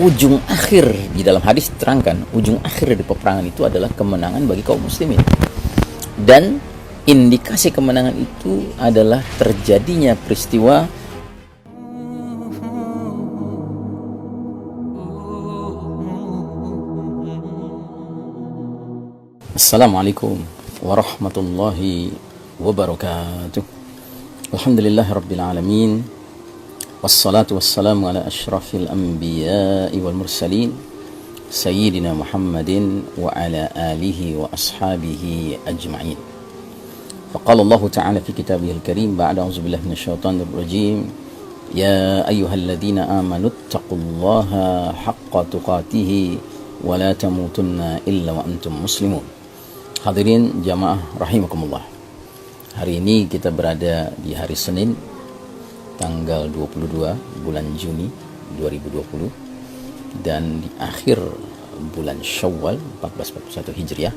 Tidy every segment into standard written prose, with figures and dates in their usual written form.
ujung akhir di dalam hadis diterangkan, ujung akhir dari peperangan itu adalah kemenangan bagi kaum muslimin. Dan indikasi kemenangan itu adalah terjadinya peristiwa Assalamualaikum warahmatullahi wabarakatuh. Alhamdulillahi rabbil alamin. Wassalatu wassalamu ala ashrafil anbiya'i wal mursalin Sayyidina Muhammadin wa ala alihi wa ashabihi ajma'in. Faqala Allah Ta'ala fi kitabihil karim ba'da a'udzubillahi minasyaitonir rajim. Ya ayyuhalladzina amanu taqullaha haqqa tuqatih wa la tamutunna illa wa antum muslimun. Hadirin jamaah rahimakumullah. Hari ini kita berada di hari Senin tanggal 22 bulan Juni 2020 dan di akhir bulan Syawal 1441 Hijriah.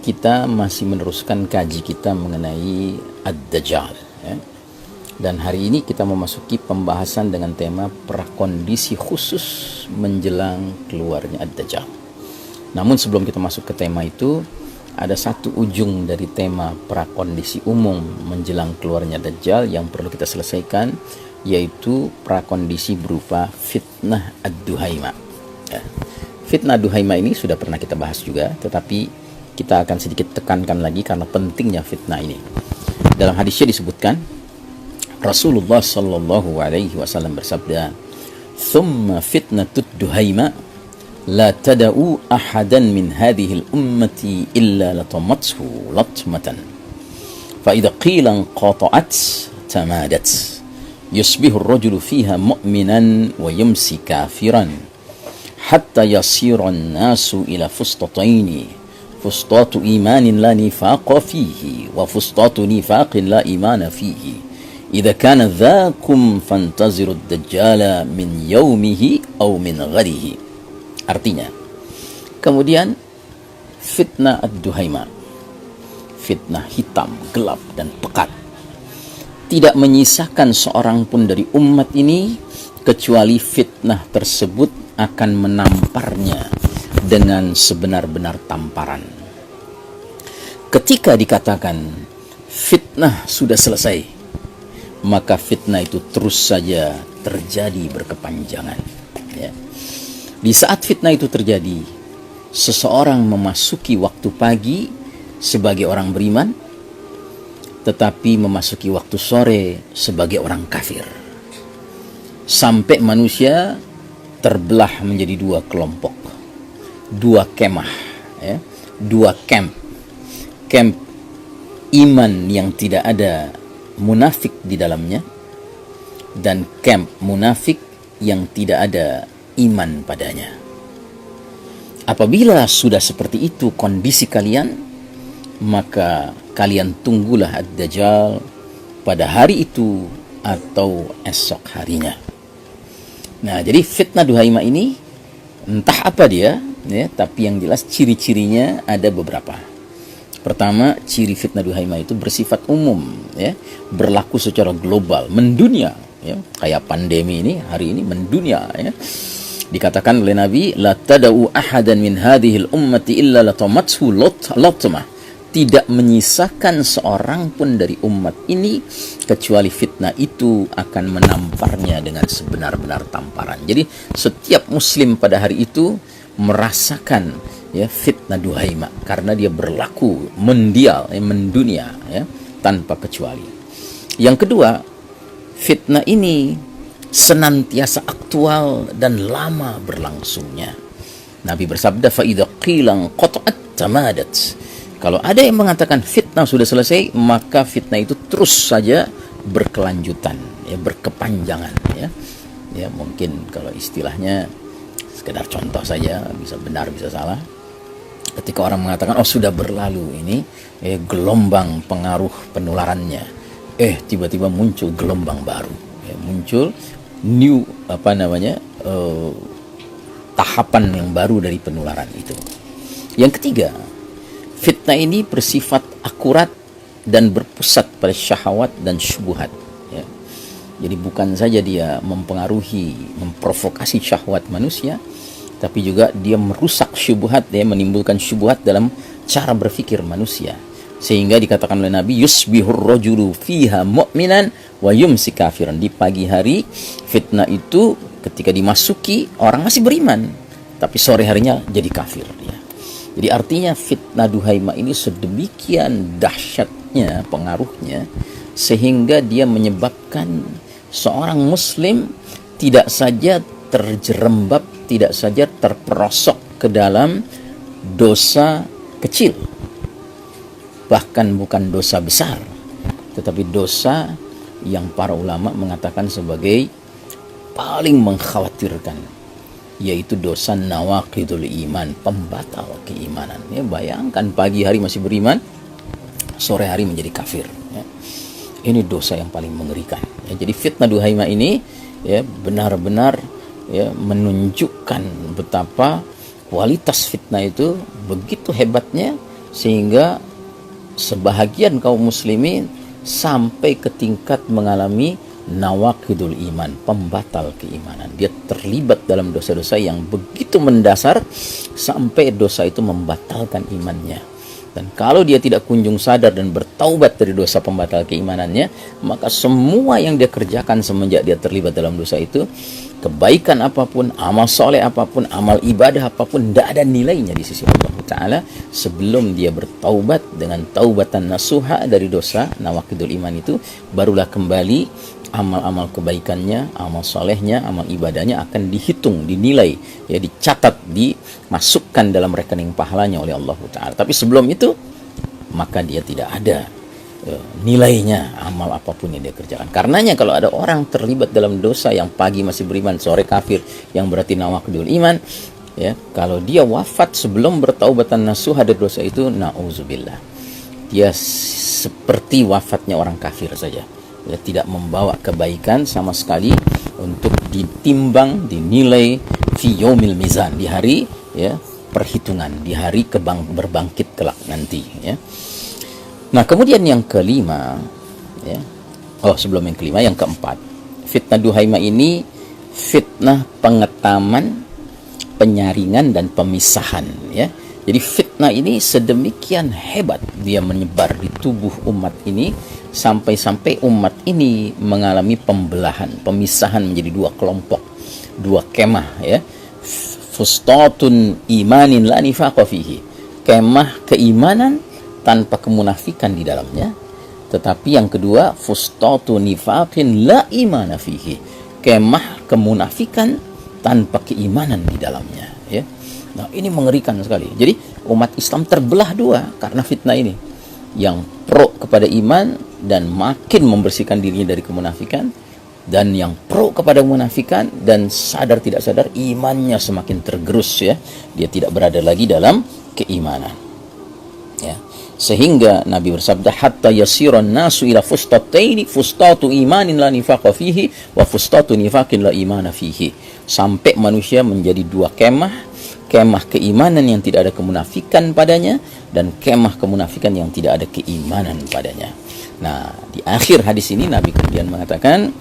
Kita masih meneruskan kaji kita mengenai Ad-Dajjal ya. Dan hari ini kita memasuki pembahasan dengan tema prakondisi khusus menjelang keluarnya Ad-Dajjal. Namun sebelum kita masuk ke tema itu, ada satu ujung dari tema prakondisi umum menjelang keluarnya Dajjal yang perlu kita selesaikan, yaitu prakondisi berupa fitnah ad-duhaima ya. Fitnah ad-duhaima ini sudah pernah kita bahas juga, tetapi kita akan sedikit tekankan lagi karena pentingnya fitnah ini. Dalam hadisnya disebutkan, Rasulullah sallallahu alaihi wasallam bersabda, "Thumma fitnatud duhaima la tada'u ahadan min hadhihi al-ummati illa latamathu latmatan fa idza qila qata'at tamadat yusbihu ar-rajulu fiha mu'minan wa yumsi kafiran hatta yasira an-nasu ila fustataini fustatu imanin la nifaqa fihi wa fustatu nifaqin la imana fihi idza kana dhakum fantaziru ad-dajjala min yawmihi aw min ghadihi." Artinya, kemudian fitnah ad-duhaima, fitnah hitam, gelap, dan pekat, tidak menyisakan seorang pun dari umat ini kecuali fitnah tersebut akan menamparnya dengan sebenar-benar tamparan. Ketika dikatakan fitnah sudah selesai, maka fitnah itu terus saja terjadi berkepanjangan ya. Di saat fitnah itu terjadi, seseorang memasuki waktu pagi sebagai orang beriman, tetapi memasuki waktu sore sebagai orang kafir. Sampai manusia terbelah menjadi dua kelompok, dua kemah, ya, dua camp. Camp iman yang tidak ada munafik di dalamnya, dan camp munafik yang tidak ada iman padanya. Apabila sudah seperti itu kondisi kalian, maka kalian tunggulah Ad-Dajjal pada hari itu atau esok harinya. Nah, jadi fitnah duhaima ini entah apa dia ya, tapi yang jelas ciri-cirinya ada beberapa. Pertama, ciri fitnah duhaima itu bersifat umum ya, berlaku secara global, mendunia ya, kayak pandemi ini hari ini mendunia ya. Dikatakan oleh Nabi, la tada'u ahadan min hadhil ummati illa latamathu latmah. Tidak menyisakan seorang pun dari umat ini kecuali fitnah itu akan menamparnya dengan sebenar-benar tamparan. Jadi setiap muslim pada hari itu merasakan ya fitnah duhaima karena dia berlaku mondial ya, mendunia ya, tanpa kecuali. Yang kedua, fitnah ini senantiasa aktual dan lama berlangsungnya. Nabi bersabda, fa idza qila qata'at tamadat. Kalau ada yang mengatakan fitnah sudah selesai, maka fitnah itu terus saja berkelanjutan ya, berkepanjangan ya. Ya mungkin kalau istilahnya sekedar contoh saja, bisa benar bisa salah. Ketika orang mengatakan oh sudah berlalu ini gelombang pengaruh penularannya, tiba-tiba muncul gelombang baru ya, muncul new tahapan yang baru dari penularan itu. Yang ketiga, fitnah ini bersifat akurat dan berpusat pada syahwat dan syubhat ya. Jadi bukan saja dia mempengaruhi, memprovokasi syahwat manusia, tapi juga dia merusak syubhat, dia menimbulkan syubhat dalam cara berpikir manusia. Sehingga dikatakan oleh Nabi, yusbihur rajulu fiha mu'minan wa yumsi kafiran. Di pagi hari fitnah itu ketika dimasuki orang masih beriman, tapi sore harinya jadi kafir dia. Jadi artinya fitnah Duhaimah ini sedemikian dahsyatnya pengaruhnya, sehingga dia menyebabkan seorang muslim tidak saja terjerembab, tidak saja terperosok ke dalam dosa kecil, bahkan bukan dosa besar, tetapi dosa yang para ulama mengatakan sebagai paling mengkhawatirkan, yaitu dosa nawaqidul iman, pembatal keimanan. Ya, bayangkan pagi hari masih beriman, sore hari menjadi kafir. Ya. Ini dosa yang paling mengerikan. Ya, jadi fitnah Duhaimah ini ya benar-benar ya menunjukkan betapa kualitas fitnah itu begitu hebatnya, sehingga sebahagian kaum muslimin sampai ke tingkat mengalami nawaqidul iman, pembatal keimanan. Dia terlibat dalam dosa-dosa yang begitu mendasar sampai dosa itu membatalkan imannya. Dan kalau dia tidak kunjung sadar dan bertaubat dari dosa pembatal keimanannya, maka semua yang dia kerjakan semenjak dia terlibat dalam dosa itu, kebaikan apapun, amal soleh apapun, amal ibadah apapun, tidak ada nilainya di sisi Allah Ta'ala sebelum dia bertaubat dengan taubatan nasuha dari dosa nawaqidul iman itu. Barulah kembali amal-amal kebaikannya, amal solehnya, amal ibadahnya akan dihitung, dinilai, ya, dicatat, dimasukkan dalam rekening pahalanya oleh Allah Ta'ala. Tapi sebelum itu, maka dia tidak ada nilainya amal apapun yang dia kerjakan. Karenanya kalau ada orang terlibat dalam dosa yang pagi masih beriman, sore kafir, yang berarti nawaqidul iman, ya, kalau dia wafat sebelum bertaubatan nasuha dari dosa itu, na'udzubillah, dia seperti wafatnya orang kafir saja. Ya, tidak membawa kebaikan sama sekali untuk ditimbang, dinilai fi yaumil mizan, di hari ya perhitungan, di hari berbangkit kelak nanti, ya. Nah, kemudian yang kelima, ya. Sebelum yang kelima, yang keempat, fitnah Duhaimah ini fitnah pengetaman, penyaringan dan pemisahan, ya. Jadi fitnah ini sedemikian hebat dia menyebar di tubuh umat ini, sampai-sampai umat ini mengalami pembelahan, pemisahan menjadi dua kelompok, dua kemah, ya. Fustatun imanin la nifaqa fihi, kemah keimanan tanpa kemunafikan di dalamnya. Tetapi yang kedua, fustatu nifaqin la imana fihi, kemah kemunafikan tanpa keimanan di dalamnya, ya. Nah, ini mengerikan sekali. Jadi umat Islam terbelah dua karena fitnah ini. Yang pro kepada iman dan makin membersihkan dirinya dari kemunafikan, dan yang pro kepada kemunafikan dan sadar tidak sadar imannya semakin tergerus, ya. Dia tidak berada lagi dalam keimanan. Ya. Sehingga Nabi bersabda, hatta yasiran nasu ila fustataini, fustatu imanin la nifaqa fihi wa fustatu nifaqin la imana fihi. Sampai manusia menjadi dua kemah, kemah keimanan yang tidak ada kemunafikan padanya, dan kemah kemunafikan yang tidak ada keimanan padanya. Nah, di akhir hadis ini Nabi kemudian mengatakan,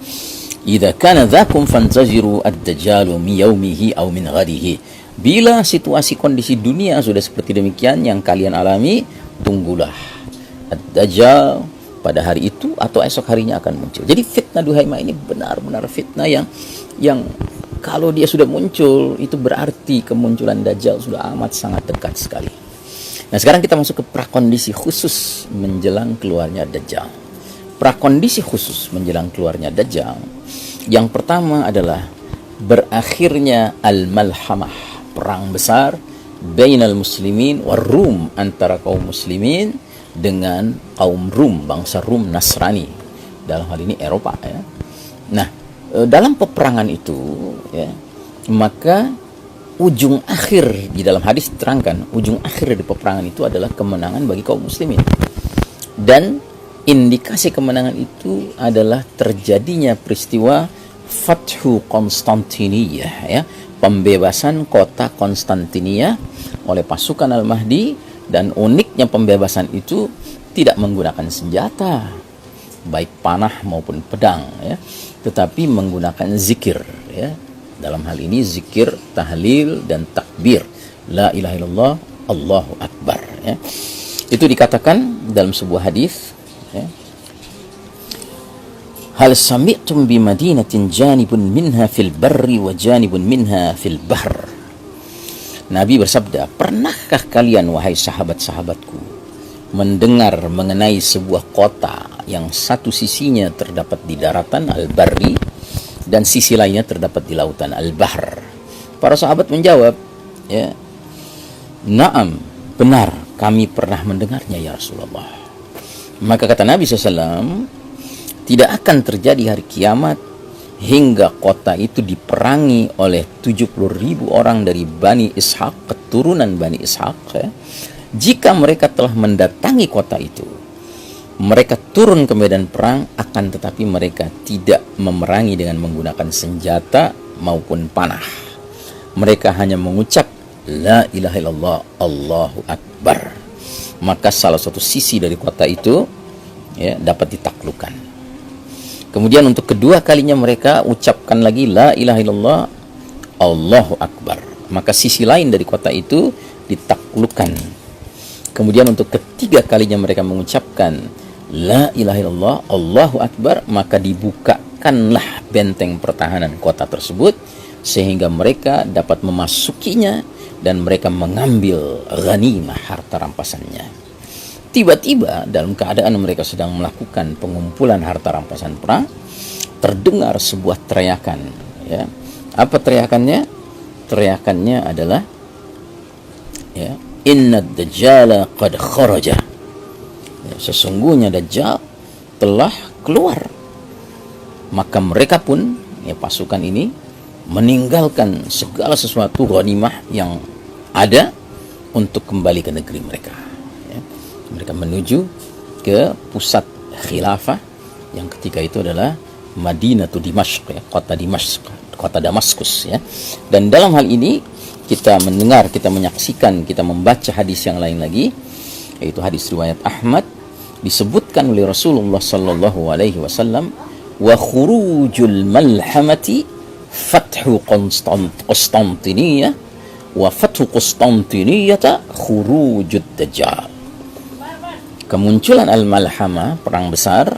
idza kana dzakum fantaziru ad-dajjalu min yaumihi aw min ghadihi. Bila situasi kondisi dunia sudah seperti demikian yang kalian alami, tunggulah ad-dajjal pada hari itu atau esok harinya akan muncul. Jadi fitnah Duhaimah ini benar-benar fitnah yang kalau dia sudah muncul, itu berarti kemunculan Dajjal sudah amat sangat dekat sekali. Nah, sekarang kita masuk ke prakondisi khusus menjelang keluarnya Dajjal. Prakondisi khusus menjelang keluarnya Dajjal, yang pertama adalah berakhirnya al-malhamah, perang besar bainal muslimin war Rum, antara kaum muslimin dengan kaum Rum, bangsa Rum Nasrani, dalam hal ini Eropa, ya. Nah, dalam peperangan itu, ya, maka ujung akhir di dalam hadis diterangkan, ujung akhir dari peperangan itu adalah kemenangan bagi kaum muslimin. Dan indikasi kemenangan itu adalah terjadinya peristiwa Fathu Konstantiniyah, ya, pembebasan kota Konstantinia oleh pasukan Al-Mahdi. Dan uniknya pembebasan itu tidak menggunakan senjata, baik panah maupun pedang, ya, tetapi menggunakan zikir, ya. Dalam hal ini zikir, tahlil dan takbir. La ilaha illallah, Allahu akbar, ya. Itu dikatakan dalam sebuah hadis, ya. Hal sami'tum bi madinatin janibun minha fil barri wa janibun minha fil bahr. Nabi bersabda, pernahkah kalian wahai sahabat-sahabatku mendengar mengenai sebuah kota yang satu sisinya terdapat di daratan al-barri dan sisi lainnya terdapat di lautan al-bahr? Para sahabat menjawab, ya, na'am, benar, kami pernah mendengarnya ya Rasulullah. Maka kata Nabi SAW, tidak akan terjadi hari kiamat hingga kota itu diperangi oleh 70.000 orang dari Bani Ishaq, keturunan Bani Ishaq, ya. Jika mereka telah mendatangi kota itu, mereka turun ke medan perang, akan tetapi mereka tidak memerangi dengan menggunakan senjata maupun panah. Mereka hanya mengucap La ilaha illallah, Allahu akbar. Maka salah satu sisi dari kota itu, ya, dapat ditaklukkan. Kemudian untuk kedua kalinya mereka ucapkan lagi La ilaha illallah, Allahu akbar. Maka sisi lain dari kota itu ditaklukkan. Kemudian untuk ketiga kalinya mereka mengucapkan La ilaha illallah, Allahu akbar, maka dibukakanlah benteng pertahanan kota tersebut sehingga mereka dapat memasukinya dan mereka mengambil ghanimah, harta rampasannya. Tiba-tiba dalam keadaan mereka sedang melakukan pengumpulan harta rampasan perang, terdengar sebuah teriakan, ya. Apa teriakannya? Teriakannya adalah, ya, inna dajjala qad kharaja. Ya, sesungguhnya Dajjal telah keluar. Maka mereka pun, ya, pasukan ini meninggalkan segala sesuatu ghanimah yang ada untuk kembali ke negeri mereka. Mereka menuju ke pusat khilafah yang ketika itu adalah Madinatu Dimashq, ya, kota Dimashq, kota Damaskus, ya. Dan dalam hal ini kita mendengar, kita menyaksikan, kita membaca hadis yang lain lagi, yaitu hadis riwayat Ahmad, disebutkan oleh Rasulullah sallallahu alaihi wasallam, wa khurujul malhamati fathu Konstantiniyah wa fathu Konstantiniyata khurujud dajjal. Kemunculan al-malhamah, perang besar,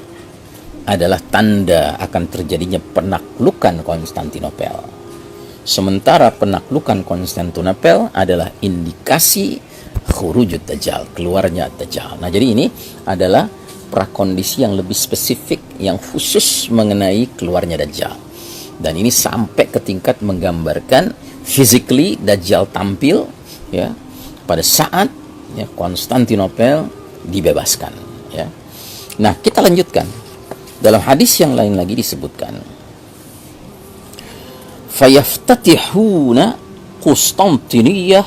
adalah tanda akan terjadinya penaklukan Konstantinopel. Sementara penaklukan Konstantinopel adalah indikasi khurujud dajjal, keluarnya dajjal. Nah, jadi ini adalah prakondisi yang lebih spesifik, yang khusus mengenai keluarnya dajjal. Dan ini sampai ke tingkat menggambarkan physically dajjal tampil, ya, pada saat, ya, Konstantinopel dibebaskan, ya. Nah, kita lanjutkan. Dalam hadis yang lain lagi disebutkan, fayaftatihuna Konstantiniyah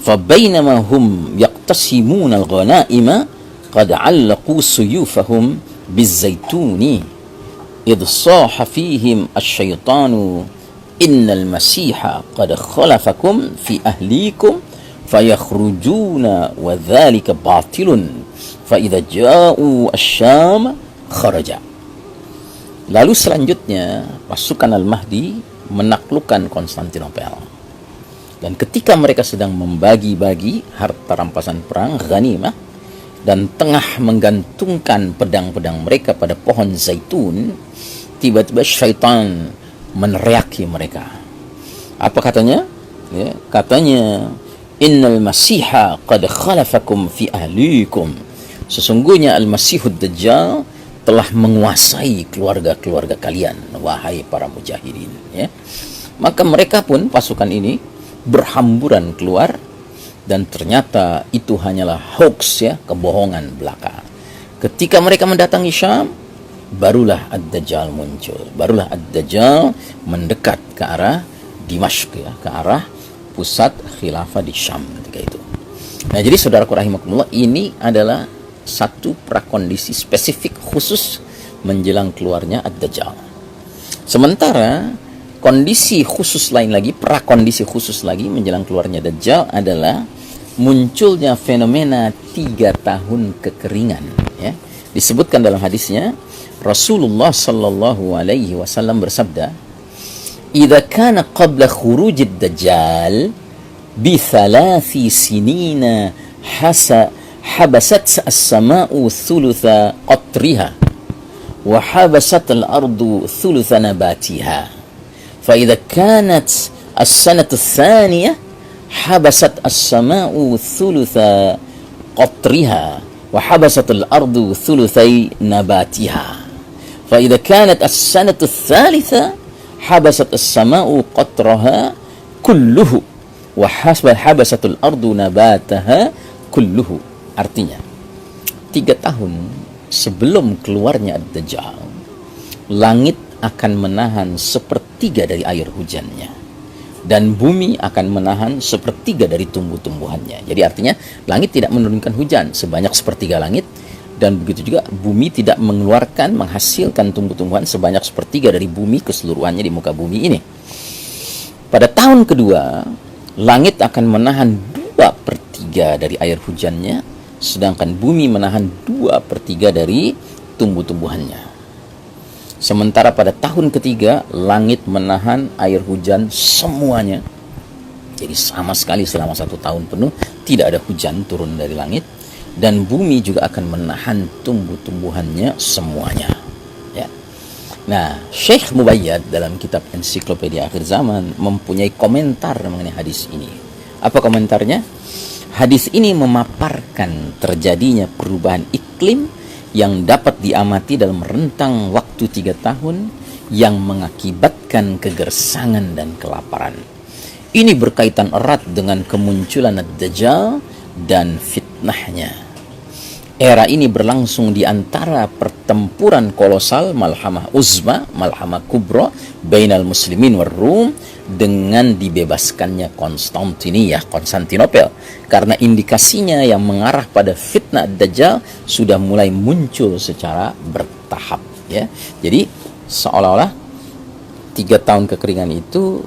fabainama hum yaqtasimuna al-ghanaima qad 'allaqu suyufahum bizaituni idh saha fihim asy-syaitanu innal masiha qad khalafakum fi ahlikum fayakhrujuna wa dzalika batilun fa idza ja'u asy-syam kharaja. Lalu selanjutnya pasukan Al-Mahdi menaklukkan Konstantinopel. Dan ketika mereka sedang membagi-bagi harta rampasan perang, ghanimah, dan tengah menggantungkan pedang-pedang mereka pada pohon zaitun, tiba-tiba syaitan meneriaki mereka. Apa katanya? Ya, katanya, innal masiha qad khalafakum fi ahlikum. Sesungguhnya al-masihud dajjal telah menguasai keluarga-keluarga kalian, wahai para mujahidin, ya. Maka mereka pun, pasukan ini, berhamburan keluar, dan ternyata itu hanyalah hoax, ya, kebohongan belaka. Ketika mereka mendatangi Syam, barulah ad-dajjal muncul, barulah ad-dajjal mendekat ke arah Dimashq, ya, ke arah pusat khilafah di Syam ketika itu. Nah, jadi saudaraku rahimakumullah, ini adalah satu prakondisi spesifik khusus menjelang keluarnya ad-dajjal. Sementara kondisi khusus lain lagi, prakondisi khusus lagi menjelang keluarnya dajjal adalah munculnya fenomena 3 tahun kekeringan, ya. Disebutkan dalam hadisnya, Rasulullah sallallahu alaihi wasallam bersabda, "Idza kana qabla khurujid dajjal bi thalathi sinina habasat as-sama'u thulutha qatriha wa habasat al-ardu thulutha nabatiha. Fa idza kanat as-sanatu ats-thaniyah habasat as-sama'u thulutha qatriha wa habasat al-ardu thuluthai nabatiha. Fa idza kanat as-sanatu ats-tsalitsa habasat as-sama'u qatraha kulluhu wa habasat al-ardu nabataha kulluhu." Artinya, 3 tahun sebelum keluarnya Ad-Dajjal, langit akan menahan 1/3 dari air hujannya, dan bumi akan menahan 1/3 dari tumbuh-tumbuhannya. Jadi artinya, langit tidak menurunkan hujan sebanyak 1/3 langit, dan begitu juga bumi tidak menghasilkan tumbuh-tumbuhan sebanyak 1/3 dari bumi keseluruhannya di muka bumi ini. Pada tahun kedua, langit akan menahan 2/3 dari air hujannya, sedangkan bumi menahan 2/3 dari tumbuh-tumbuhannya. Sementara pada tahun ketiga, langit menahan air hujan semuanya. Jadi sama sekali selama 1 tahun penuh tidak ada hujan turun dari langit, dan bumi juga akan menahan tumbuh-tumbuhannya semuanya. Ya. Nah, Syekh Mubayyad dalam kitab Ensiklopedia Akhir Zaman mempunyai komentar mengenai hadis ini. Apa komentarnya? Hadis ini memaparkan terjadinya perubahan iklim yang dapat diamati dalam rentang waktu 3 tahun yang mengakibatkan kegersangan dan kelaparan. Ini berkaitan erat dengan kemunculan Ad-Dajjal dan fitnahnya. Era ini berlangsung di antara pertempuran kolosal Malhamah Uzma, Malhamah Kubra bainal muslimin war Rum, dengan dibebaskannya Konstantinopel, karena indikasinya yang mengarah pada fitnah Dajjal sudah mulai muncul secara bertahap, ya. Jadi seolah-olah 3 tahun kekeringan itu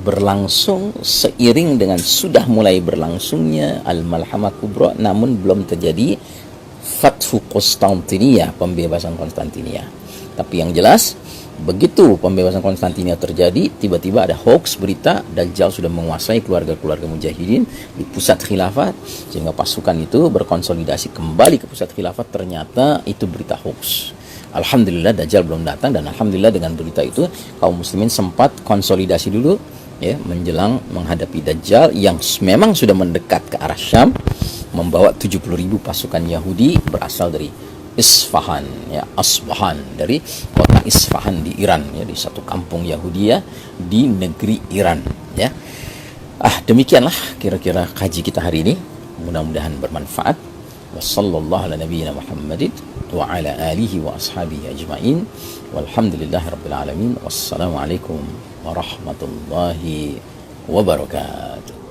berlangsung seiring dengan sudah mulai berlangsungnya Al-Malhamah Kubra, namun belum terjadi Fathu Konstantinia, pembebasan Konstantinia. Tapi yang jelas, begitu pembebasan Konstantinia terjadi, tiba-tiba ada hoax berita Dajjal sudah menguasai keluarga-keluarga mujahidin di pusat khilafat, sehingga pasukan itu berkonsolidasi kembali ke pusat khilafat. Ternyata itu berita hoax. Alhamdulillah Dajjal belum datang, dan alhamdulillah dengan berita itu kaum muslimin sempat konsolidasi dulu, ya, menjelang menghadapi Dajjal yang memang sudah mendekat ke arah Syam, membawa 70.000 pasukan Yahudi berasal dari Isfahan, ya, Asbahan, dari kota Isfahan di Iran, ya, di satu kampung Yahudi, ya, di negeri Iran, ya. Demikianlah kira-kira kaji kita hari ini. Mudah-mudahan bermanfaat. Wassallallahu ala nabiyyina Muhammadin wa ala alihi wa ashabihi ajma'in. Walhamdulillahirabbil alamin. Wassalamualaikum warahmatullahi wabarakatuh.